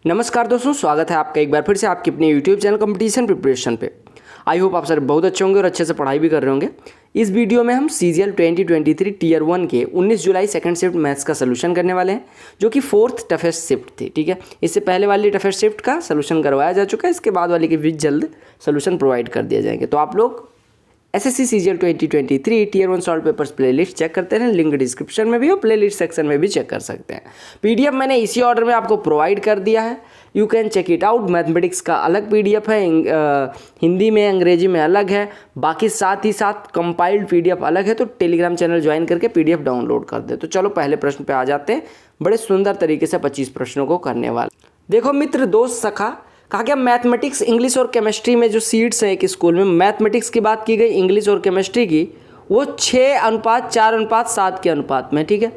नमस्कार दोस्तों, स्वागत है आपका एक बार फिर से आपके अपने यूट्यूब चैनल कंपटीशन प्रिपरेशन पे। आई होप आप सर बहुत अच्छे होंगे और अच्छे से पढ़ाई भी कर रहे होंगे। इस वीडियो में हम सीजीएल 2023 टीयर 1 के 19 जुलाई सेकंड शिफ्ट मैथ्स का सोल्यूशन करने वाले हैं, जो कि फोर्थ टफेस्ट शिफ्ट थी। ठीक है, इससे पहले वाली टफेस्ट शिफ्ट का सोल्यूशन करवाया जा चुका है, इसके बाद वाली के भी जल्द सोल्यूशन प्रोवाइड कर दिए जाएंगे। तो आप लोग SSC CGL 2023 tier 1 solve papers playlist check करते हैं, लिंक डिस्क्रिप्शन में भी और प्लेलिस्ट सेक्शन में भी चेक कर सकते हैं। पीडीएफ मैंने इसी ऑर्डर में आपको प्रोवाइड कर दिया है, you can check it out. Mathematics का अलग पीडीएफ है, हिंदी में अंग्रेजी में अलग है, बाकी साथ ही साथ कंपाइल्ड पीडीएफ अलग है। तो टेलीग्राम चैनल ज्वाइन करके पीडीएफ डाउनलोड कर दे। तो चलो पहले प्रश्न पे आ जाते हैं। बड़े सुंदर तरीके से 25 प्रश्नों को करने वाले। देखो मित्र, दोस्त, सखा, कहा गया मैथमेटिक्स, इंग्लिश और केमिस्ट्री में जो सीट्स हैं एक स्कूल में, मैथमेटिक्स की बात की गई, इंग्लिश और केमिस्ट्री की, वो 6:4:7 के अनुपात में। ठीक है,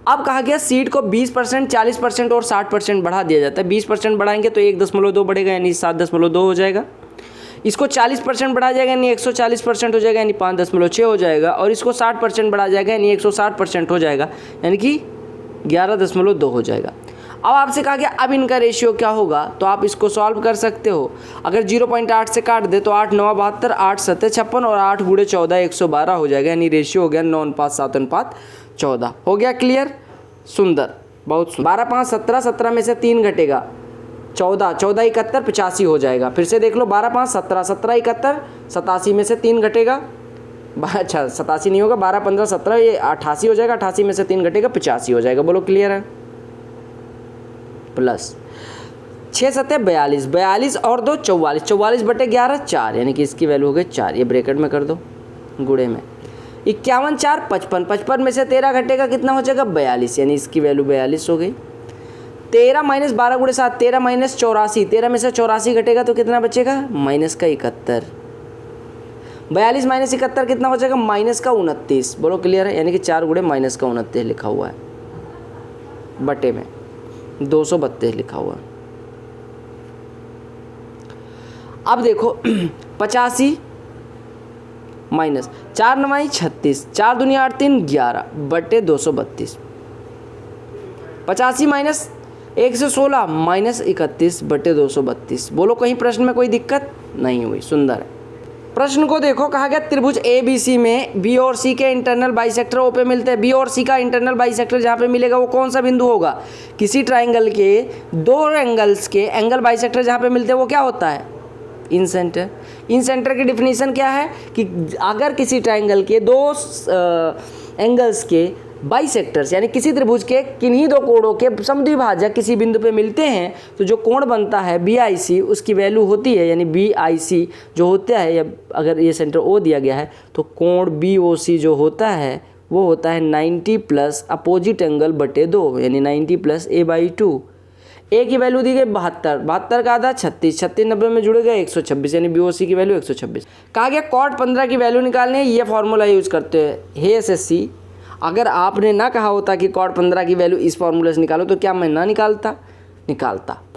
अब कहा गया सीट को 20%, 40% और 60% बढ़ा दिया जाता है। 20% बढ़ाएंगे तो 1.2 बढ़ेगा, यानी 7.2 हो जाएगा। इसको 40% बढ़ा जाएगा यानी 140% हो जाएगा, यानी 5.6 हो जाएगा। और इसको 60% बढ़ा जाएगा यानी 160% हो जाएगा, यानी कि 11.2 हो जाएगा। अब आपसे कहा गया अब इनका रेशियो क्या होगा, तो आप इसको सॉल्व कर सकते हो। अगर 0.8 से काट दे तो 8 9 72, 8 7 56 और 8 × 14 112 हो जाएगा, यानी रेशियो हो गया 9:7:14 हो गया। क्लियर, सुंदर, बहुत सुंदर। 12 5 17, 17 में से 3 घटेगा 14, 14 71 85 हो जाएगा। फिर से देख लो, 12 5 17, 17 71 87 में से 3 घटेगा, अच्छा 87 नहीं होगा, 12 15 17 ये 88 हो जाएगा, 88 में से 3 घटेगा 85 हो जाएगा। बोलो क्लियर है। प्लस 6 7 42, 42 और 2 44, 44/11 4, यानी कि इसकी वैल्यू हो गई 4। ये ब्रैकेट में कर दो, गुणे में 51 4 55, 55 में से 13 घटेगा, कितना हो जाएगा 42, यानी इसकी वैल्यू 42 हो गई। 13 - 12 × 7, 13 - 84, 13 में से 84 घटेगा तो कितना बचेगा -71। 42 - 71 कितना हो जाएगा -29। बोलो क्लियर है, यानी कि 4 × -29 लिखा हुआ है, बटे में 232 लिखा हुआ। अब देखो 85 माइनस 4 9 36, 4 दूनी 8 3 11 बटे 232। 85 माइनस 116 माइनस 31 बटे 232। बोलो कहीं प्रश्न में कोई दिक्कत नहीं हुई, सुंदर है। प्रश्न को देखो, कहा गया त्रिभुज ए बी सी में बी और सी के इंटरनल बाइसेक्टर ओ पे मिलते हैं। बी और सी का इंटरनल बाइसेक्टर जहाँ पे मिलेगा वो कौन सा बिंदु होगा? किसी ट्राइंगल के दो एंगल्स के एंगल बाइसेक्टर जहाँ पे मिलते हैं वो क्या होता है? इन सेंटर। इन सेंटर की डिफिनीशन क्या है कि अगर किसी ट्राइंगल के दो एंगल्स के बाइसेक्टर्स यानी किसी त्रिभुज के किन्हीं दो कोणों के समद्विभाजक किसी बिंदु पे मिलते हैं तो जो कोण बनता है BIC उसकी वैल्यू होती है, यानी BIC जो होता है, या अगर ये सेंटर O दिया गया है तो कोण BOC जो होता है वो होता है 90 प्लस अपोजिट एंगल बटे 2, यानी 90 प्लस A/2। ए की वैल्यू दी गई 72, 72 का आधा 36, 36 90 में जुड़ गया 126, यानी BOC की वैल्यू 126। कहा गया कॉट 15 की वैल्यू निकालनी है, ये फॉर्मूला यूज करते हैं। हे SSC, अगर आपने ना कहा होता कि कॉट 15 की वैल्यू इस फॉर्मूले से निकालो तो क्या मैं ना निकालता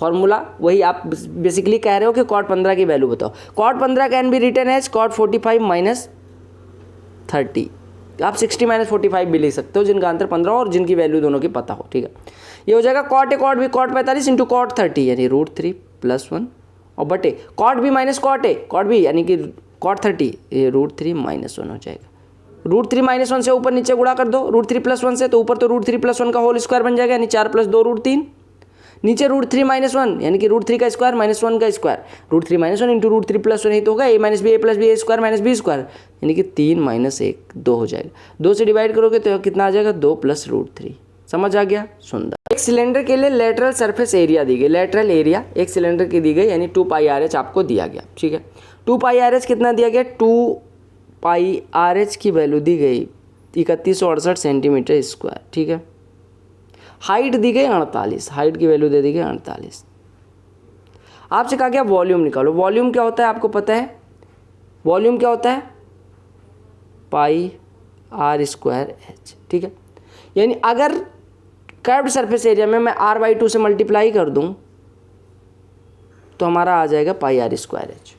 फॉर्मूला। वही आप बेसिकली कह रहे हो कि कॉट 15 की वैल्यू बताओ। Cot 15 can be written as cot 45 - 30। आप 60 - 45 भी लिख सकते हो, जिनका आंसर 15 और जिनकी वैल्यू दोनों की पता हो। ठीक है, ये हो जाएगा cot A cot B cot 45 into cot 30, यानी √3 + 1 और बटे cot B minus cot A cot B यानी कि कॉट 30, ये √3 - 1 हो जाएगा। √3 - 1 से ऊपर नीचे गुणा कर दो, √3 + 1 से, तो ऊपर तो √3 + 1 का होल स्क्वायर बन जाएगा, यानी 4 + 2 √3। नीचे √3 - 1 यानी कि √3 का स्क्वायर -1 का स्क्वायर, √3 - 1 इंटू √3 + 1 ही तो होगा, a - b a + b a² - b square, यानी कि 3 - 1 2 हो जाएगा। 2 से डिवाइड करोगे तो कितना आ जाएगा 2 + √3। समझ आ गया, सुंदर। एक सिलेंडर के लिए लेटरल सरफेस एरिया दी गई, लेटरल एरिया एक सिलेंडर की दी गई, यानी 2πRH आपको दिया गया। ठीक है, 2πRH कितना दिया गया? 2πRH की वैल्यू दी गई 3168 सेंटीमीटर स्क्वायर। ठीक है, हाइट दी गई 48, हाइट की वैल्यू दे दी गई 48। आपसे कहा गया वॉल्यूम निकालो। वॉल्यूम क्या होता है आपको पता है? वॉल्यूम क्या होता है? πr²h। ठीक है, यानी अगर कर्व्ड सरफेस एरिया में मैं r/2 से मल्टीप्लाई कर दूं तो हमारा आ जाएगा πr²h,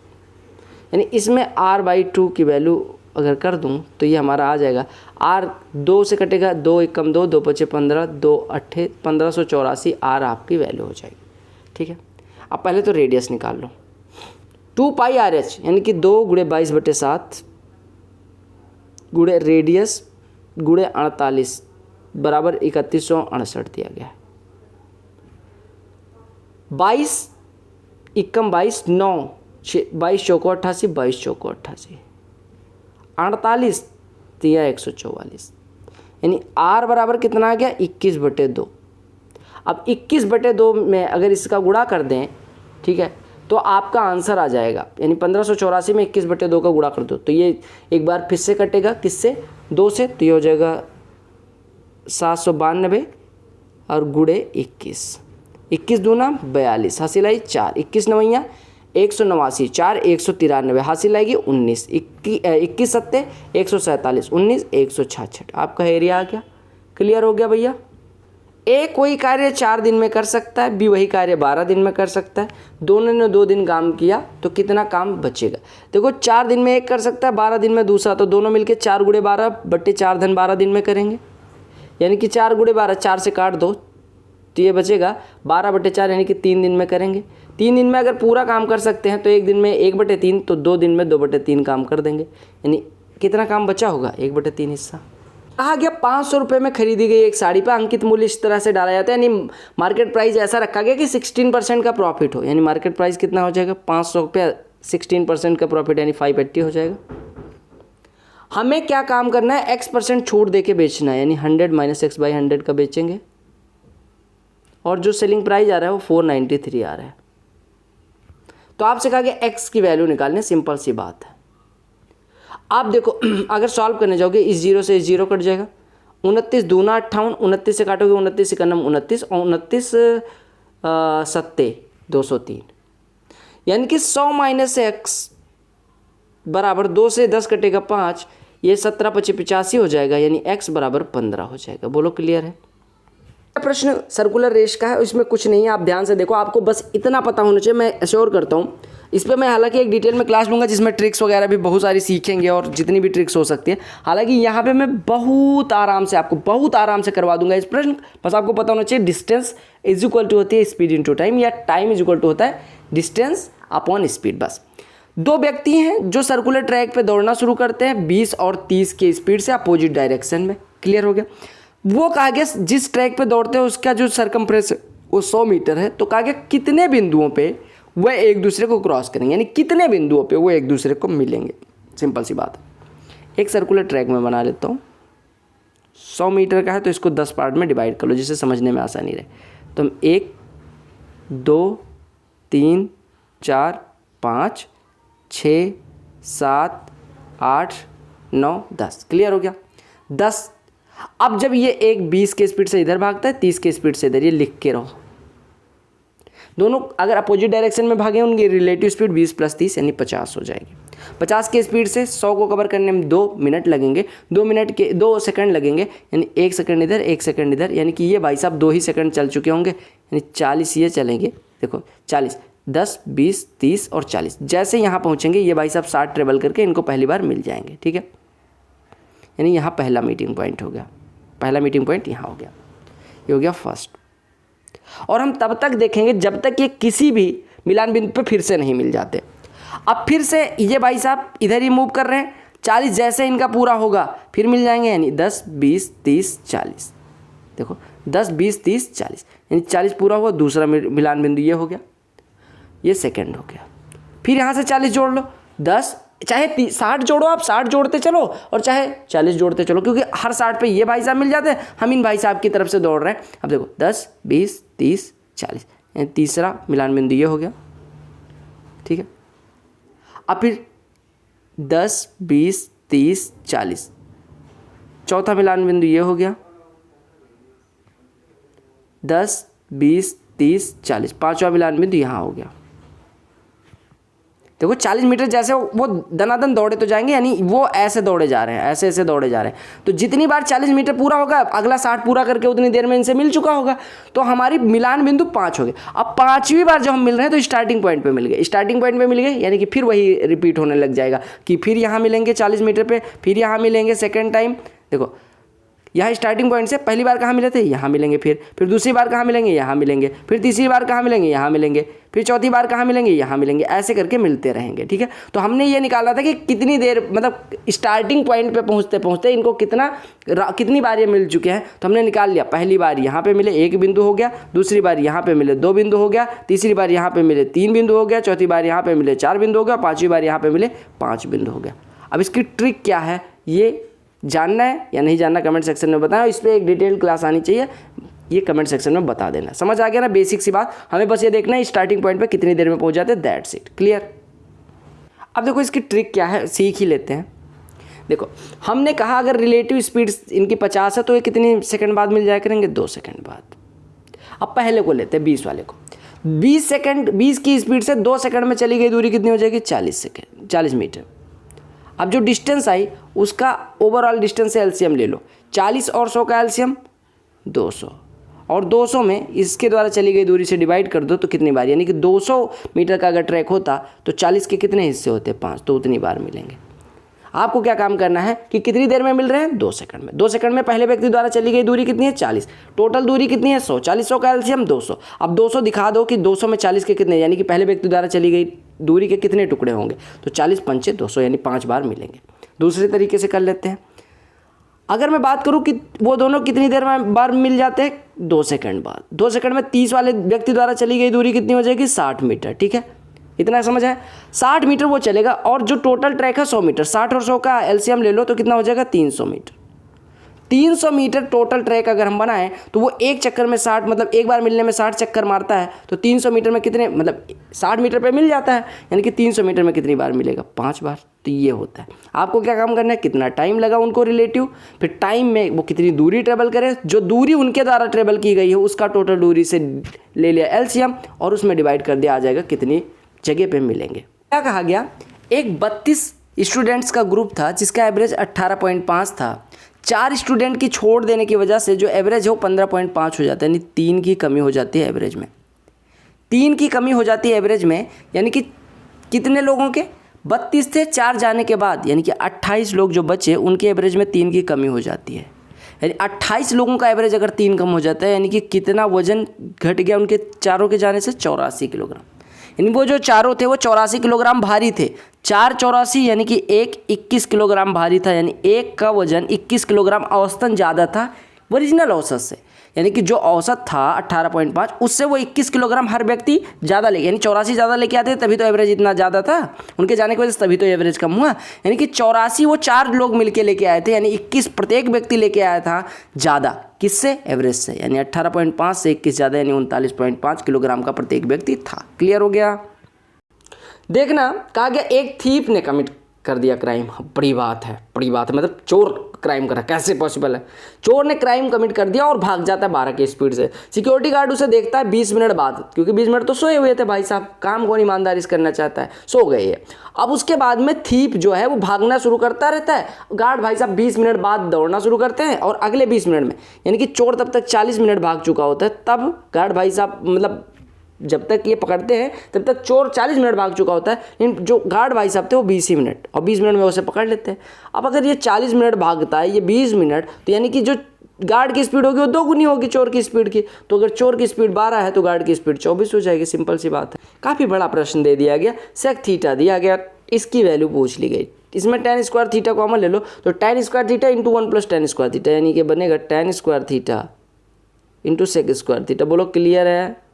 यानी इसमें r/2 की वैल्यू अगर कर दूं तो ये हमारा आ जाएगा r 2 से कटेगा, 2 × 1 = 2, 2 × 5 = 15, 2 × 8 = 1584 r आपकी वैल्यू हो जाएगी। ठीक है। अब पहले तो रेडियस निकाल लो। 2πRH यानी कि 2 गुणे 22/7 गुणे रेडियस गुणे 48 बराबर 3168 दिया गया है। 22 इक्कम 22 9 22 चौको 88 22 चौको 88 48 दिया 144 यानी R बराबर कितना आ गया 21/2। अब 21/2 में अगर इसका गुणा कर दें, ठीक है, तो आपका आंसर आ जाएगा, यानी 1584 में 21/2 का गुणा कर दो तो ये एक बार फिर से कटेगा, किससे, 2 से, तो ये हो जाएगा 792 और गुणे 21 21 दूना 42 हासिल आई 4 21 नवैया 189 4 193 हासिल आएगी 19 21 सत्ते 147 19 166 आपका एरिया आ गया। क्लियर हो गया भैया। ए वही कार्य 4 दिन में कर सकता है, बी वही कार्य 12 दिन में कर सकता है। दोनों ने 2 दिन काम किया तो कितना काम बचेगा। देखो 4 दिन में एक कर सकता है, 12 दिन में दूसरा, तो दोनों मिलके 4 गुणे 12 बट्टे 4 धन 12 दिन में करेंगे, यानी कि 4 गुणे 12 4 से काट दो तो ये बचेगा 12/4 यानी कि 3 दिन में करेंगे। 3 दिन में अगर पूरा काम कर सकते हैं तो एक दिन में 1/3 तो 2 दिन में 2/3 काम कर देंगे, यानी कितना काम बचा होगा 1/3 हिस्सा। कहा गया 500 रुपये में खरीदी गई एक साड़ी पर अंकित मूल्य इस तरह से डाला जाता है, यानी मार्केट प्राइस ऐसा रखा गया कि 16% का प्रॉफिट हो, यानी मार्केट प्राइस कितना हो जाएगा 500 रुपये 16% का प्रॉफिट यानी 580 हो जाएगा। हमें क्या काम करना है, x% छूट दे के बेचना है, यानी 100 - x/100 का बेचेंगे और जो सेलिंग प्राइस आ रहा है वो 493 आ रहा है। तो आपसे कहा गया x की वैल्यू निकालने, सिंपल सी बात है। आप देखो अगर सॉल्व करने जाओगे इस 0 से इस 0 कट जाएगा, 29 दूना 58 29 से काटोगे 29 एकम 29 और 29 सत्ते 203 यानी कि 100 - x बराबर 2 से 10 कटेगा 5, ये 17 × 25 85 हो जाएगा, यानी x बराबर 15 हो जाएगा। बोलो क्लियर है। प्रश्न सर्कुलर रेश का है, इसमें कुछ नहीं है, आप ध्यान से देखो, आपको बस इतना पता होना चाहिए। मैं एश्योर करता हूँ इस पर मैं हालांकि एक डिटेल में क्लास लूँगा जिसमें ट्रिक्स वगैरह भी बहुत सारी सीखेंगे और जितनी भी ट्रिक्स हो सकती है। हालांकि यहाँ पे मैं बहुत आराम से आपको बहुत आराम से करवा दूंगा इस प्रश्न। बस आपको पता होना चाहिए डिस्टेंस इज इक्वल टू होती है स्पीड इनटू टाइम, या टाइम इज इक्वल टू होता है डिस्टेंस अपॉन स्पीड। बस 2 व्यक्ति हैं जो सर्कुलर ट्रैक पे दौड़ना शुरू करते हैं 20 और 30 के स्पीड से अपोजिट डायरेक्शन में। क्लियर हो गया। वो कहा गया जिस ट्रैक पे दौड़ते हैं उसका जो सरकमफ्रेंस वो 100 मीटर है, तो कहा गया कितने बिंदुओं पे वह एक दूसरे को क्रॉस करेंगे, यानी कितने बिंदुओं पे वो एक दूसरे को मिलेंगे। सिंपल सी बात है। एक सर्कुलर ट्रैक में बना लेता हूँ, 100 मीटर का है तो इसको 10 पार्ट में डिवाइड कर लो जिससे समझने में आसानी रहे। तो हम 1 2 3 4 5 6 7 8 9 10। क्लियर हो गया। 10। अब जब ये एक 20 के स्पीड से इधर भागता है 30 के स्पीड से इधर, ये लिख के रहो। दोनों अगर अपोजिट डायरेक्शन में भागे उनकी रिलेटिव स्पीड 20 + 30 यानी 50 हो जाएगी। 50 के स्पीड से 100 को कवर करने में 2 मिनट लगेंगे, 2 सेकंड लगेंगे, यानी 1 सेकंड इधर 1 सेकंड इधर, यानी कि ये भाई साहब 2 ही सेकंड चल चुके होंगे, यानी 40 ये चलेंगे। देखो 40 10 20 30 और 40, जैसे यहाँ पहुँचेंगे ये भाई साहब 60 ट्रेवल करके इनको पहली बार मिल जाएंगे। ठीक है, यानी यहाँ पहला मीटिंग पॉइंट हो गया, पहला मीटिंग पॉइंट यहाँ हो गया, ये हो गया फर्स्ट। और हम तब तक देखेंगे जब तक ये किसी भी मिलान बिंदु पे फिर से नहीं मिल जाते। अब फिर से ये भाई साहब इधर ही मूव कर रहे हैं, 40 जैसे इनका पूरा होगा फिर मिल जाएंगे, यानी 10 20 30 40। देखो 10 20 30 40, यानी 40 पूरा हुआ, दूसरा मिलान बिंदु ये हो गया, ये सेकंड हो गया। फिर यहाँ से 40 जोड़ लो, 10 चाहे 60 जोड़ो, आप 60 जोड़ते चलो और चाहे 40 जोड़ते चलो, क्योंकि हर 60 पे ये भाई साहब मिल जाते हैं, हम इन भाई साहब की तरफ से दौड़ रहे हैं। अब देखो 10 20 30 40, यानी तीसरा मिलान बिंदु ये हो गया। ठीक है, अब फिर 10 20 30 40, चौथा मिलान बिंदु ये हो गया, 10 20 30 40, पांचवा मिलान बिंदु यहाँ हो गया। देखो 40 मीटर जैसे वो दनादन दौड़े तो जाएंगे, यानी वो ऐसे दौड़े जा रहे हैं, ऐसे ऐसे दौड़े जा रहे हैं। तो जितनी बार 40 मीटर पूरा होगा अगला 60 पूरा करके उतनी देर में इनसे मिल चुका होगा, तो हमारी मिलान बिंदु 5 हो गए। अब 5वीं बार जब हम मिल रहे हैं तो स्टार्टिंग पॉइंट पे मिल गए, स्टार्टिंग पॉइंट पे मिल गए, यानी कि फिर वही रिपीट होने लग जाएगा कि फिर यहाँ मिलेंगे 40 मीटर पे, फिर यहाँ मिलेंगे सेकेंड टाइम। देखो यहाँ स्टार्टिंग पॉइंट से पहली बार कहाँ मिले थे, यहाँ मिलेंगे, फिर दूसरी बार कहाँ मिलेंगे, यहाँ मिलेंगे, फिर तीसरी बार कहाँ मिलेंगे, यहाँ मिलेंगे, फिर चौथी बार कहाँ मिलेंगे, यहाँ मिलेंगे, ऐसे करके मिलते रहेंगे। ठीक है, तो हमने ये निकाला था कि कितनी देर मतलब स्टार्टिंग पॉइंट पे पहुँचते पहुँचते इनको कितनी बार ये मिल चुके हैं। तो हमने निकाल लिया, पहली बार यहाँ पे मिले 1 बिंदु हो गया, दूसरी बार यहाँ पे मिले 2 बिंदु हो गया, तीसरी बार यहाँ पे मिले 3 बिंदु हो गया, चौथी बार यहाँ पे मिले 4 बिंदु हो गया, पाँचवीं बार यहाँ पे मिले 5 बिंदु हो गया। अब इसकी ट्रिक क्या है ये जानना है या नहीं जानना कमेंट सेक्शन में बताएं। इस पर एक डिटेल क्लास आनी चाहिए, ये कमेंट सेक्शन में बता देना। समझ आ गया ना बेसिक सी बात। हमें बस ये देखना है स्टार्टिंग पॉइंट पे कितनी देर में पहुंच जाते हैं, दैट्स इट, क्लियर। अब देखो इसकी ट्रिक क्या है, सीख ही लेते हैं। देखो हमने कहा अगर रिलेटिव स्पीड इनकी 50 है तो ये कितनी सेकंड बाद मिल जाया करेंगे, 2 सेकंड बाद। अब पहले को लेते हैं 20 वाले को। 20 की स्पीड से 2 सेकंड में चली गई दूरी कितनी हो जाएगी, 40 मीटर। अब जो डिस्टेंस आई उसका ओवरऑल डिस्टेंस से एलसीएम ले लो, 40 और 100 का एलसीएम 200, और 200 में इसके द्वारा चली गई दूरी से डिवाइड कर दो तो कितनी बार, यानी कि 200 मीटर का अगर ट्रैक होता तो 40 के कितने हिस्से होते, 5, तो उतनी बार मिलेंगे। आपको क्या काम करना है कि कितनी देर में मिल रहे हैं, 2 सेकंड में। 2 सेकंड में पहले व्यक्ति द्वारा चली गई दूरी कितनी है, 40, टोटल दूरी कितनी है 100, 40 का एलसीएम 200। अब 200 दिखा दो कि 200 में 40 के कितने, यानी कि पहले व्यक्ति द्वारा चली गई दूरी के कितने टुकड़े होंगे, तो 40 पंचे 200, यानी 5 बार मिलेंगे। दूसरे तरीके से कर लेते हैं। अगर मैं बात करूं कि वो दोनों कितनी देर में बार मिल जाते हैं, 2 सेकंड बाद। 2 सेकंड में 30 वाले व्यक्ति द्वारा चली गई दूरी कितनी हो जाएगी, 60 मीटर। ठीक है, इतना समझ है, 60 मीटर वो चलेगा, और जो टोटल ट्रैक है 100 मीटर, 60 और 100 का एलसीएम ले लो तो कितना हो जाएगा, 300 मीटर। 300 मीटर टोटल ट्रैक अगर हम बनाएं तो वो एक चक्कर में 60, मतलब एक बार मिलने में 60 चक्कर मारता है, तो 300 मीटर में कितने, मतलब 60 मीटर पे मिल जाता है, यानी कि 300 मीटर में कितनी बार मिलेगा, 5 बार। तो ये होता है। आपको क्या काम करना है, कितना टाइम लगा उनको रिलेटिव, फिर टाइम में वो कितनी दूरी ट्रेवल करे, जो दूरी उनके द्वारा ट्रेवल की गई है उसका टोटल दूरी से ले लिया एलसीएम और उसमें डिवाइड कर दिया, आ जाएगा कितनी जगह पे मिलेंगे। क्या कहा गया, एक 32 स्टूडेंट्स का ग्रुप था जिसका एवरेज 18.5 था। 4 स्टूडेंट की छोड़ देने की वजह से जो एवरेज है वो 15.5 हो जाता है, यानी 3 की कमी हो जाती है एवरेज में। 3 की कमी हो जाती है एवरेज में, यानी कि कितने लोगों के, 32 थे, 4 जाने के बाद यानी कि 28 लोग जो बचे उनके एवरेज में 3 की कमी हो जाती है। यानी 28 लोगों का एवरेज अगर 3 कम हो जाता है, यानी कि कितना वजन घट गया उनके चारों के जाने से, 84 किलोग्राम। यानी वो जो चारों थे वो 84 किलोग्राम भारी थे। 4 84 यानी कि 1 21 किलोग्राम भारी था, यानी एक का वजन 21 किलोग्राम औसतन ज़्यादा था ओरिजिनल औसत से। यानी कि जो औसत था 18.5 उससे वो 21 किलोग्राम हर व्यक्ति ज़्यादा ले, यानी 84 ज़्यादा लेके आते तभी तो एवरेज इतना ज़्यादा था, उनके जाने की वजह से तभी तो एवरेज कम हुआ। यानी कि 84 वो 4 लोग मिलके लेके आए थे, यानी 21 प्रत्येक व्यक्ति लेके आया था ज़्यादा, किससे, एवरेज से। यानी 18.5 से 21 ज़्यादा, यानी 39.5 किलोग्राम का प्रत्येक व्यक्ति था। क्लियर हो गया। देखना, कहा गया एक थीप ने कमिट कर दिया क्राइम। बड़ी बात है, बड़ी बात है, मतलब चोर क्राइम करा, कैसे पॉसिबल है। चोर ने क्राइम कमिट कर दिया और भाग जाता है 12 की स्पीड से। सिक्योरिटी गार्ड उसे देखता है 20 मिनट बाद, क्योंकि 20 मिनट तो सोए हुए थे भाई साहब, काम कौन ईमानदारी से करना चाहता है, सो गए है। अब उसके बाद में थीप जो है वो भागना शुरू करता रहता है। गार्ड भाई साहब 20 मिनट बाद दौड़ना शुरू करते हैं, और अगले 20 मिनट में, यानी कि चोर तब तक 40 मिनट भाग चुका होता है, तब गार्ड भाई साहब मतलब जब तक ये पकड़ते हैं तब तक चोर 40 मिनट भाग चुका होता है, लेकिन जो गार्ड भाई साहब थे वो 20 ही मिनट, और 20 मिनट में उसे पकड़ लेते हैं। अब अगर ये 40 मिनट भागता है, ये 20 मिनट, तो यानी कि जो गार्ड की स्पीड होगी वो 2 गुनी होगी चोर की स्पीड की। तो अगर चोर की स्पीड 12 है तो गार्ड की स्पीड 24 हो जाएगी। सिंपल सी बात है। काफ़ी बड़ा प्रश्न दे दिया गया, सेक थीटा दिया गया, इसकी वैल्यू पूछ ली गई। इसमें tan स्क्वायर थीटा कॉमन ले लो, तो tan square theta into 1 plus tan square theta, यानी कि बनेगा tan square theta into sec square theta. बोलो क्लियर है,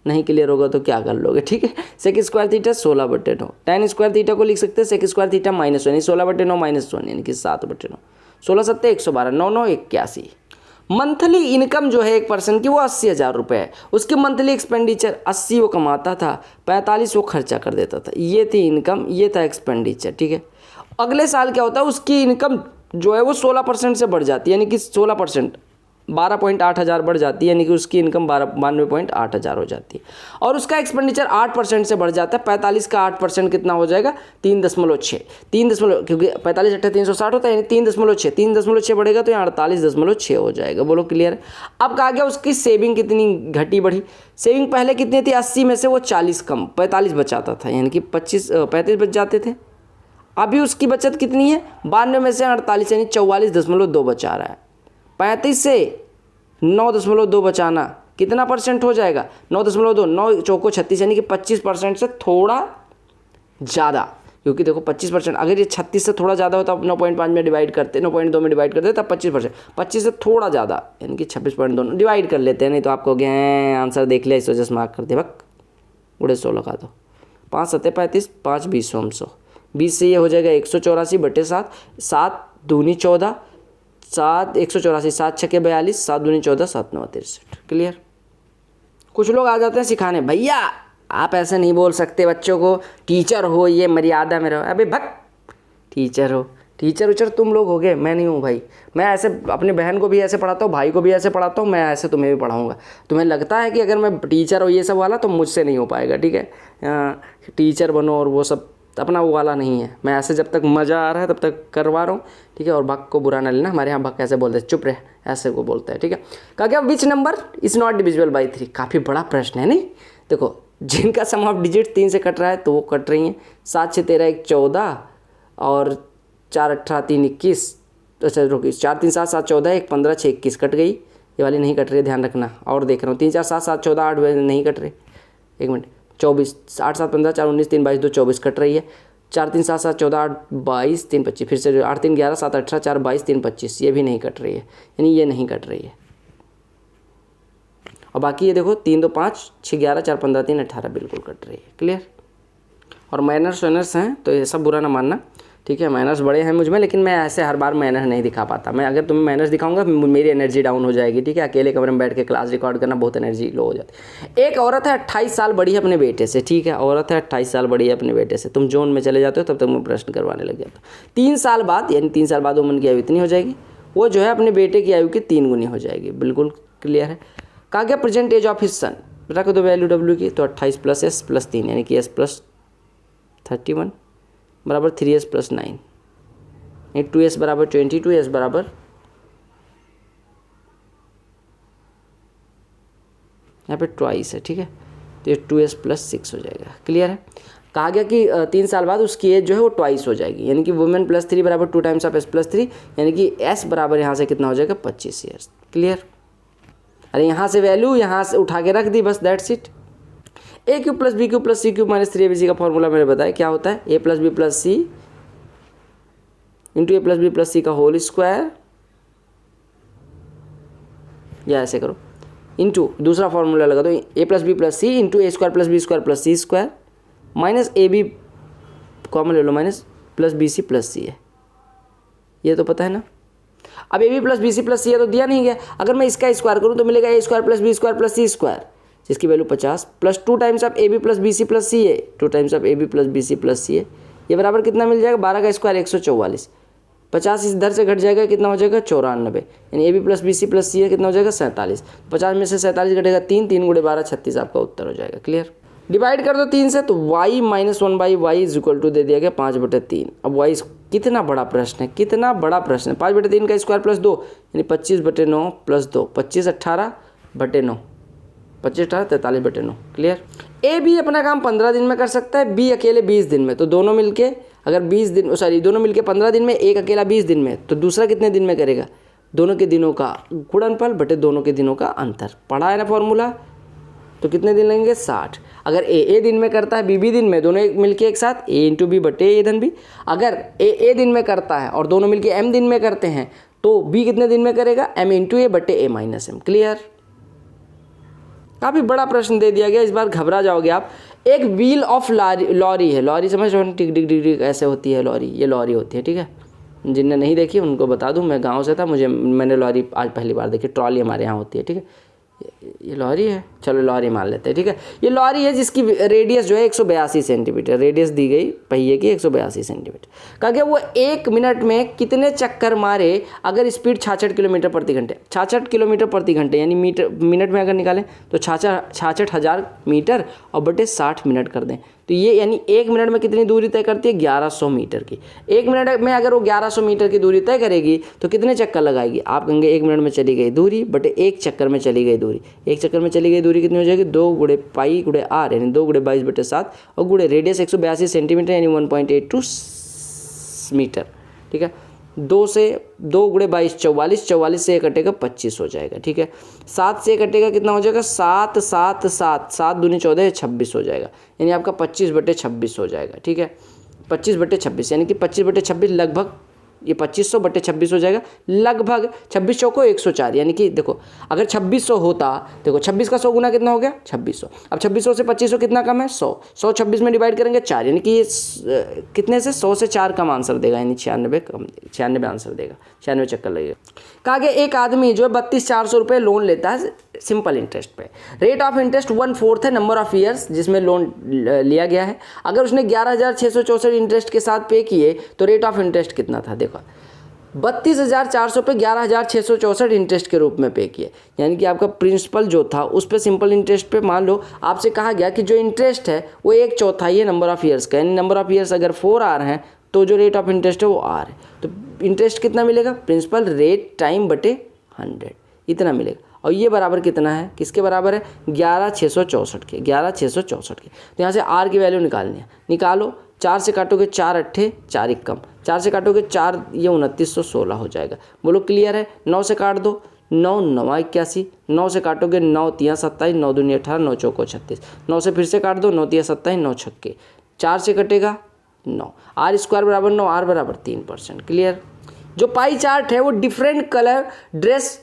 नहीं क्लियर होगा तो क्या कर लोगे, ठीक है। Sec square theta 16/9, tan square theta को लिख सकते हैं सेक स्क्वायर थीटा -1, यानी 16/9 -1 यानी कि 7/9, 16 7 112, 9 9 81। मंथली इनकम जो है एक पर्सन की वो 80,000 रुपये है। उसकी मंथली एक्सपेंडिचर 80 वो कमाता था, 45 वो खर्चा कर देता था। ये थी इनकम, ये था एक्सपेंडिचर, ठीक है। अगले साल क्या होता है, उसकी इनकम जो है वो 16% से बढ़ जाती है, यानी कि 16% 12.8 हज़ार बढ़ जाती है, यानी कि उसकी इनकम 92.8 हज़ार हो जाती है। और उसका एक्सपेंडिचर 8% से बढ़ जाता है। 45 का 8% कितना हो जाएगा, 3.6, 3 क्योंकि 45 8 360 होता है, यानी 3.6, 3.6 बढ़ेगा तो यहाँ 48.6 हो जाएगा। बोलो क्लियर है। अब कहा गया उसकी सेविंग कितनी घटी बढ़ी। सेविंग पहले कितनी थी, 80 में से वो 40 कम 45 बचाता था, यानी कि 35 बच जाते थे। अभी उसकी बचत कितनी है, 92 में से 48, यानी 44.2 बचा रहा है। 35 से 9.2 बचाना कितना परसेंट हो जाएगा? 9.2, 9 चौको 36, यानी कि 25% से थोड़ा ज़्यादा, क्योंकि देखो 25%, अगर ये 36 से थोड़ा ज़्यादा होता तो 9.5 में डिवाइड करते, 9.2 में डिवाइड करते तब 25%, 25 से थोड़ा ज़्यादा यानी कि 26.2 डिवाइड कर लेते हैं, नहीं तो आपको कहोगे आंसर देख लिया इस वजह से मार्क कर दिया, बक उड़े 100 लगा दो। 5 7 35, 5 20 100, 20 से ये हो जाएगा 184/7, 7 दूनी 14, 7 184, 7 छके 42, 7 दूनी 14, 7 9 63। क्लियर? कुछ लोग आ जाते हैं सिखाने, भैया आप ऐसे नहीं बोल सकते बच्चों को, टीचर हो, ये मर्यादा में रहो। अबे भक, टीचर हो, टीचर उचर तुम लोग होगे, मैं नहीं हूँ भाई। मैं ऐसे अपनी बहन को भी ऐसे पढ़ाता हूँ, भाई को भी ऐसे पढ़ाता हूँ, मैं ऐसे तुम्हें भी पढ़ाऊँगा। तुम्हें लगता है कि अगर मैं टीचर हो ये सब वाला तो मुझसे नहीं हो पाएगा, ठीक है? टीचर बनो और वो सब अपना वो वाला नहीं है। मैं ऐसे जब तक मज़ा आ रहा है तब तक करवा रहा हूँ, ठीक है? और भक को बुरा ना लेना, हमारे यहाँ भक ऐसे बोलते हैं, चुप रहे, ऐसे को बोलते हैं, ठीक है? कहा गया which number is not divisible by 3। काफ़ी बड़ा प्रश्न है नहीं? देखो, जिनका सम ऑफ डिजिट 3 से कट रहा है तो वो कट रही हैं। 7 6 13 1 14 और 4 18 3 21, अच्छा रुकिए, 4 3 7 7 14 1 15 6 21 कट गई। ये वाली नहीं कट रही है, ध्यान रखना। और देख रहा हूँ 3 4 7 7 14 8 नहीं कट रही, 1 मिनट, 24 8 7 15 4 19 3 22 2 24 कट रही है। 4 3 7 7 14 8 22 3 25, फिर से 8 3 11 7 18 4 22 3 25, ये भी नहीं कट रही है, यानी ये नहीं कट रही है। और बाकी ये देखो 3 2 5 6 11 4 15 3 18 बिल्कुल कट रही है। क्लियर? और माइनर्स वाइनर्स हैं तो ये सब बुरा ना मानना, ठीक है? माइनर्स बड़े हैं मुझ में, लेकिन मैं ऐसे हर बार माइनर नहीं दिखा पाता। मैं अगर तुम्हें माइनर्स दिखाऊंगा मेरी एनर्जी डाउन हो जाएगी, ठीक है? अकेले कमरे में बैठ के क्लास रिकॉर्ड करना बहुत एनर्जी लो हो जाती है। एक औरत है 28 साल बड़ी है अपने बेटे से, ठीक है? औरत है 28 साल बड़ी है अपने बेटे से। तुम जोन में चले जाते हो तब तक मैं प्रश्न करवाने लग जाता हूँ। 3 साल बाद, यानी 3 साल बाद वुमन की आयु इतनी हो जाएगी, वो जो है अपने बेटे की आयु की 3 गुनी हो जाएगी। बिल्कुल क्लियर है? कहा गया present age of his son, रख दो वैल्यू डब्ल्यू की, तो 28 + s + 3 यानी कि s + 31 बराबर 3s + 9, 2s बराबर 22, s बराबर यहाँ पे ट्वाइस है, ठीक है? तो ये 2s + 6 हो जाएगा। क्लियर है? कहा गया कि 3 साल बाद उसकी एज जो है वो ट्वाइस हो जाएगी, यानी कि वुमेन +3 बराबर 2 टाइम्स ऑफ s + 3, यानी कि s बराबर यहाँ से कितना हो जाएगा 25 ईयर्स। क्लियर? अरे यहाँ से वैल्यू यहाँ से उठा के रख दी, बस that's it. a³ + b³ + c³ - 3abc का फॉर्मूला मैंने बताया क्या होता है, a + b + c into a + b + c का होल स्क्वायर, या ऐसे करो, इंटू दूसरा फॉर्मूला लगा दो, a + b + c into a² + b² + c² minus ab common ले लो, माइनस + bc + c है, ये तो पता है ना। अब ab + bc + c है तो दिया नहीं गया, अगर मैं इसका स्क्वायर करूँ तो मिलेगा a² + b² + c², जिसकी value 50 plus 2 times of ab + bc + c है, 2 times of ab + bc + c है, ये बराबर कितना मिल जाएगा 12 का स्क्वायर 144, 50 इधर से घट जाएगा, कितना हो जाएगा 94, यानी ab + bc + c है, कितना हो जाएगा 47, 50 में से 47 घटेगा 3, 3 × 12 36 आपका उत्तर हो जाएगा। क्लियर? डिवाइड कर दो 3 से तो y - 1/y = दे दिया गया 5/3। अब y कितना बड़ा प्रश्न है, कितना बड़ा प्रश्न है। 5/3 का स्क्वायर + 2 यानी 25/9 + 2, 25 18/9, 25 18 43/9। क्लियर? ए भी अपना काम 15 दिन में कर सकता है, बी अकेले 20 दिन में, तो दोनों मिलके अगर 20 दिन, सॉरी दोनों मिलके 15 दिन में, एक अकेला 20 दिन में, तो दूसरा कितने दिन में करेगा? दोनों के दिनों का गुणनफल बटे दोनों के दिनों का अंतर। पढ़ा है ना फॉर्मूला? तो कितने दिन लगेंगे 60। अगर ए दिन में करता है, बी दिन में, दोनों मिलके एक साथ a × b बटे a धन b। अगर ए दिन में करता है और दोनों मिलके m दिन में करते हैं तो b कितने दिन में करेगा? m × a बटे a - m। क्लियर? काफ़ी बड़ा प्रश्न दे दिया गया, इस बार घबरा जाओगे आप। एक व्हील ऑफ लॉरी है, लॉरी समझ रहे हो, टिक टिक टिक टिक ऐसे होती है लॉरी, ये लॉरी होती है, ठीक है? जिनने नहीं देखी उनको बता दूं, मैं गांव से था, मैंने लॉरी आज पहली बार देखी। ट्रॉली हमारे यहाँ होती है, ठीक है? ये लॉरी है, चलो लॉरी मान लेते हैं, ठीक है? ये लॉरी है जिसकी रेडियस जो है 182 सेंटीमीटर, रेडियस दी गई पहिए की 182 सेंटीमीटर। कहा गया वो 1 मिनट में कितने चक्कर मारे अगर स्पीड 66 किलोमीटर प्रति घंटे, 66 किलोमीटर प्रति घंटे, यानी मीटर मिनट में अगर निकालें तो 66,000 मीटर और बटे 60 मिनट कर दें तो ये यानी 1 मिनट में कितनी दूरी तय करती है? 1100 मीटर की। 1 मिनट में अगर वो 1100 मीटर की दूरी तय करेगी तो कितने चक्कर लगाएगी? आप कहेंगे 1 मिनट में चली गई दूरी बटे 1 चक्कर में चली गई दूरी। 1 चक्कर में चली गई दूरी कितनी हो जाएगी? 2 × पाई × r यानी 2 × 22/7 और गुणे रेडियस 182 सेंटीमीटर यानी 1.82 मीटर, ठीक है? 2 से 2 गुणे 22 44, 44 से 1 कटेगा 25 हो जाएगा। ठीक है, 7 से 1 कटेगा कितना हो जाएगा 7 7 7 7 दूनी 14 26 हो जाएगा, यानी आपका 25/26 हो जाएगा। ठीक है, 25/26 यानी कि 25/26 लगभग ये 2500/26 हो जाएगा, लगभग 2600 को 104, यानी कि देखो अगर 2600 होता, देखो 26 का 100 गुना कितना हो गया 2600। अब 2600 से 2500 कितना कम है 100, 100 26 में डिवाइड करेंगे 4, यानी कि ये कितने से 100 से 4 कम आंसर देगा, यानी 96 कम, 96 आंसर देगा, 96 चक्कर लगेगा। कहा गया एक आदमी जो है 32,400 रुपये लोन लेता है सिंपल इंटरेस्ट पे, रेट ऑफ इंटरेस्ट 1/4 है नंबर ऑफ ईयर्स जिसमें लोन लिया गया है। अगर उसने 11,664 इंटरेस्ट के साथ पे किए तो रेट ऑफ इंटरेस्ट कितना था, देखो 32,400 पे 11,664 इंटरेस्ट के रूप में पे किए, यानी कि आपका प्रिंसिपल जो था उस पर सिंपल इंटरेस्ट पे मान लो आपसे कहा गया कि जो इंटरेस्ट है वो 1/4 है नंबर ऑफ ईयर्स का, यानी नंबर ऑफ ईयर्स अगर 4 आर हैं तो जो रेट ऑफ इंटरेस्ट है वो आर है, तो इंटरेस्ट कितना मिलेगा प्रिंसिपल रेट टाइम बटे 100 इतना मिलेगा। और ये बराबर कितना है, किसके बराबर है 11,664 के, 11,664 के। तो यहाँ से आर की वैल्यू निकालनी है, निकालो 4 से काटोगे 4 अट्ठे 4 इक्कम, 4 से काटोगे 4 ये 2916 हो जाएगा। बोलो क्लियर है। 9 से काट दो 9 9 81, 9 से काटोगे 9 3 27, 9 दूनी 18, 9 चौको 36, 9 से फिर से काट दो 9 3 27, 9 छक्के 4 से कटेगा 9, आर स्क्वायर बराबर 9, आर बराबर 3%। क्लियर। जो पाई चार्ट है वो डिफरेंट कलर ड्रेस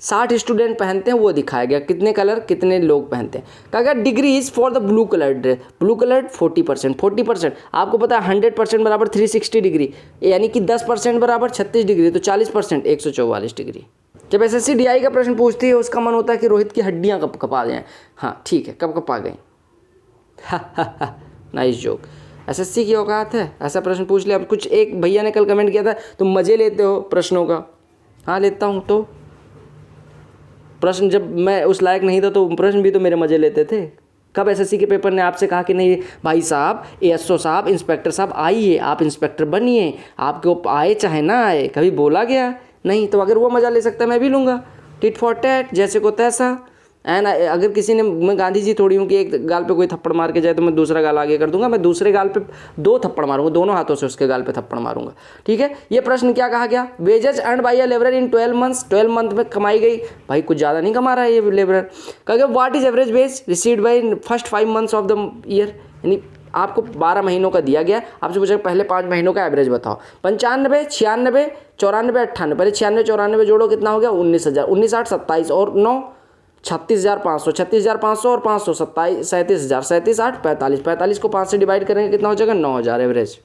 60 स्टूडेंट पहनते हैं वो दिखाया गया, कितने कलर कितने लोग पहनते हैं। कहा गया degree is for the blue colour dress, blue colour 40%, 40% आपको पता है 100% बराबर 360 डिग्री, यानी कि 10% बराबर 36 डिग्री, तो 40% 144 डिग्री। जब SSC DI का प्रश्न पूछती है उसका मन होता है कि रोहित की हड्डियाँ कब कपा जाएँ। हाँ ठीक है, कब कपा गई नाइस जोक। SSC की औकात है, ऐसा प्रश्न पूछ लिया। अब कुछ एक भैया ने कल कमेंट किया था तुम मज़े लेते हो प्रश्नों का, हाँ लेता हूँ, तो प्रश्न जब मैं उस लायक नहीं था तो प्रश्न भी तो मेरे मज़े लेते थे। कब SSC के पेपर ने आपसे कहा कि नहीं भाई साहब ASO साहब इंस्पेक्टर साहब आइए आप इंस्पेक्टर बनिए, आपको आए चाहे ना आए, कभी बोला गया नहीं। तो अगर वो मज़ा ले सकता है मैं भी लूँगा, टिट फॉर टैट, जैसे को तैसा। एंड अगर किसी ने, मैं गांधी जी थोड़ी हूँ कि एक गाल पे कोई थप्पड़ मार के जाए तो मैं दूसरा गाल आगे कर दूंगा, मैं दूसरे गाल पे 2 थप्पड़ मारूंगा, दोनों हाथों से उसके गाल पे थप्पड़ मारूंगा। ठीक है, ये प्रश्न क्या कहा गया, wages earned by a labourer in 12 months, 12 month में कमाई गई, भाई कुछ ज़्यादा नहीं कमा रहा है ये लेबरर। कहा गया what is average wage received by first 5 months of the year, यानी आपको 12 महीनों का दिया गया, आपसे पूछा पहले 5 महीनों का एवरेज बताओ। 95 96 94 98, पहले 96 94 जोड़ो कितना हो गया 19,000, 19 8 27 और 9 36,500, 36,500 और 500 27 37,000, 37 8 45, 45 को 5 से डिवाइड करेंगे कितना हो जाएगा 9,000 एवरेज।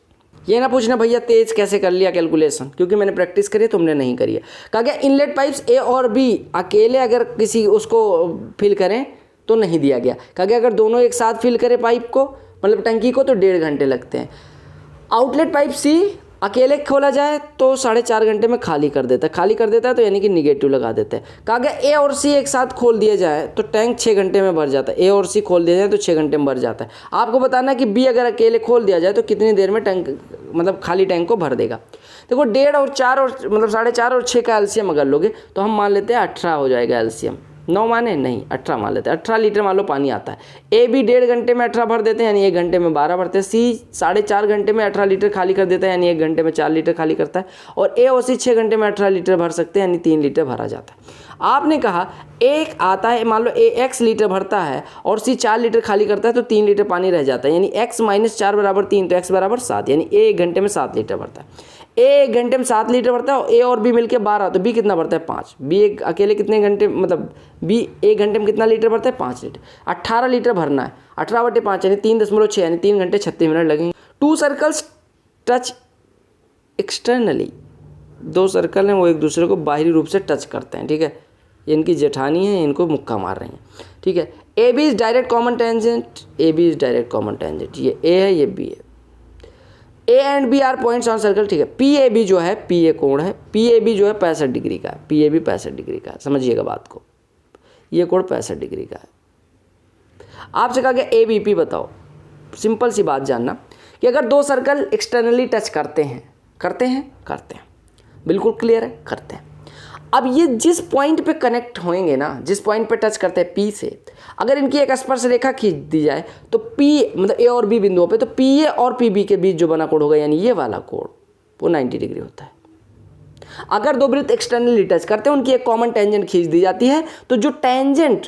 ये ना पूछना भैया तेज कैसे कर लिया कैलकुलेशन, क्योंकि मैंने प्रैक्टिस करी तुमने नहीं करी है। कहा गया इनलेट पाइप्स A और B अकेले अगर किसी उसको फिल करें तो नहीं दिया गया। कहा गया अगर दोनों एक साथ फिल करें पाइप को मतलब टंकी को तो 1.5 घंटे लगते हैं। आउटलेट पाइप C अकेले खोला जाए तो 4.5 घंटे में खाली कर देता है, खाली कर देता है तो यानी कि निगेटिव लगा देते हैं। कहा गया A और C एक साथ खोल दिया जाए तो टैंक 6 घंटे में भर जाता है, A और C खोल दिया जाए तो 6 घंटे में भर जाता है। आपको बताना है कि B अगर अकेले खोल दिया जाए तो कितनी देर में टैंक मतलब खाली टैंक को भर देगा। देखो 1.5 और 4 और मतलब 4.5 और 6 का एलसीएम अगर लोगे तो हम मान लेते हैं 18 हो जाएगा एलसीएम, 9 माने नहीं 18 मान लेते हैं। 18 लीटर मान लो पानी आता है। A भी 1.5 घंटे में 18 भर देते हैं यानी 1 घंटे में 12 भरते हैं। C 4.5 घंटे में 18 लीटर खाली कर देता है यानी 1 घंटे में 4 लीटर खाली करता है। और A और C 6 घंटे में 18 लीटर भर सकते हैं यानी 3 लीटर भरा जाता है। आपने कहा एक आता है मान लो A x लीटर भरता है और C 4 लीटर खाली करता है तो 3 लीटर पानी रह जाता है यानी x - 4 बराबर 3 तो x बराबर 7 यानी A 1 घंटे में 7 लीटर भरता है। A 1 घंटे में 7 लीटर भरता है और A और B मिलके 12 तो B कितना भरता है 5। B एक अकेले कितने घंटे मतलब B 1 घंटे में कितना लीटर भरता है 5 लीटर। 18 लीटर भरना है, 18/5 यानी 3.6 यानी 3 घंटे 36 मिनट लगेंगे। 2 सर्कल्स टच एक्सटर्नली, 2 सर्कल हैं वो एक दूसरे को बाहरी रूप से टच करते हैं। ठीक है, ये इनकी जेठानी है, इनको मुक्का मार रही हैं। ठीक है, A B is direct common tangent, A B is direct common tangent, ये ए है ये बी है। A and B are points on circle. ठीक है, पी ए बी जो है पी ए कोण है, पी ए बी जो है 65 डिग्री का है, पी ए बी 65 डिग्री का है, समझिएगा बात को, ये कोण 65 डिग्री का है। आपसे कहा गया ए बी पी बताओ, सिंपल सी बात जानना कि अगर 2 सर्कल एक्सटर्नली टच करते हैं बिल्कुल क्लियर है, करते हैं। अब ये जिस पॉइंट पे कनेक्ट होंगे ना, जिस पॉइंट पे टच करते हैं P से, अगर इनकी एक स्पर्श रेखा खींच दी जाए तो P मतलब A और B बिंदुओं पे तो PA और PB के बीच जो बना कोण होगा यानी ये वाला कोण वो 90 डिग्री होता है। अगर दो वृत्त एक्सटर्नली टच करते हैं, उनकी एक कॉमन टेंजेंट खींच दी जाती है, तो जो टेंजेंट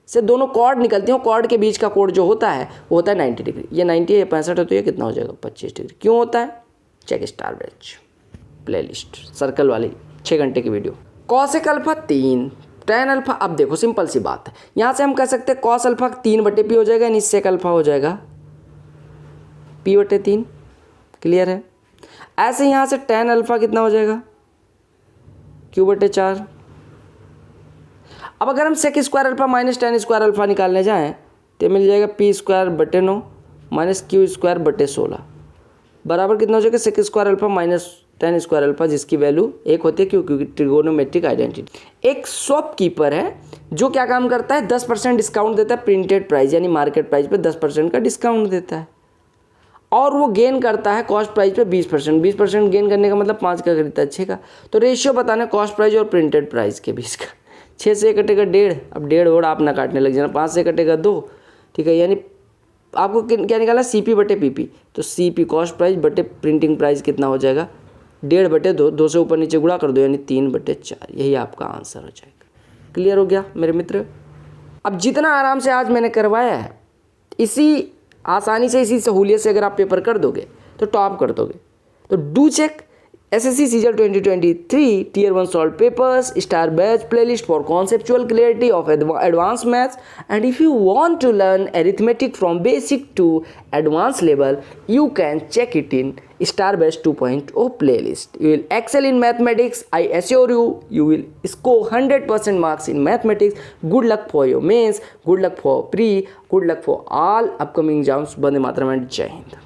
से दोनों कॉर्ड निकलती हैं, कॉर्ड के बीच का कोण जो होता है वो होता है 90 डिग्री। ये 90 है, 65 है, तो ये कितना हो जाएगा 25 डिग्री। क्यों होता है? Check star batch playlist circle वाली 6 घंटे की video. Cosec alpha 3 tan alpha. अब देखो सिंपल सी बात है, यहाँ से हम कह सकते हैं कॉस अल्फा 3/p हो जाएगा, यानी सेक अल्फा हो जाएगा p/3। क्लियर है? ऐसे यहाँ से tan अल्फा कितना हो जाएगा q/4। अब अगर हम sec square alpha minus tan square alpha निकालने जाएँ तो मिल जाएगा p²/9 माइनस q²/16 बराबर कितना हो जाएगा sec square alpha minus tan square alpha, जिसकी वैल्यू 1 होती है क्योंकि ट्रिगोनोमेट्रिक आइडेंटिटी। एक शॉपकीपर है जो क्या काम करता है, 10% डिस्काउंट देता है प्रिंटेड प्राइस, यानी मार्केट प्राइस पे 10% का डिस्काउंट देता है, और वो गेन करता है कॉस्ट प्राइस पे 20%। 20% गेन करने का मतलब 5 का खरीदता है 6 का। तो रेशियो बताना है कॉस्ट प्राइस और प्रिंटेड प्राइस के बीच का। 6 से कटेगा 1.5, अब 1.5 और आप ना काटने लग जाना, 5 से कटेगा 2, ठीक है, यानी आपको क्या निकाला CP/PP। तो CP कॉस्ट प्राइस बटे प्रिंटिंग प्राइस कितना हो जाएगा 1.5/2, 2 से ऊपर नीचे गुणा कर दो यानी 3/4। यही आपका आंसर हो जाएगा। क्लियर हो गया मेरे मित्र? अब जितना आराम से आज मैंने करवाया है, इसी आसानी से, इसी सहूलियत से अगर आप पेपर कर दोगे तो टॉप कर दोगे। तो do check SSC CGL 2023 Tier 1 Solved Papers Star Batch playlist for conceptual clarity of advanced maths. And if you want to learn arithmetic from basic to advanced level, you can check it in Star Batch 2.0 playlist. You will excel in mathematics. I assure you, you will score 100% marks in mathematics. Good luck for your mains. Good luck for pre. Good luck for all upcoming exams. Bande Mataram and Jai Hind.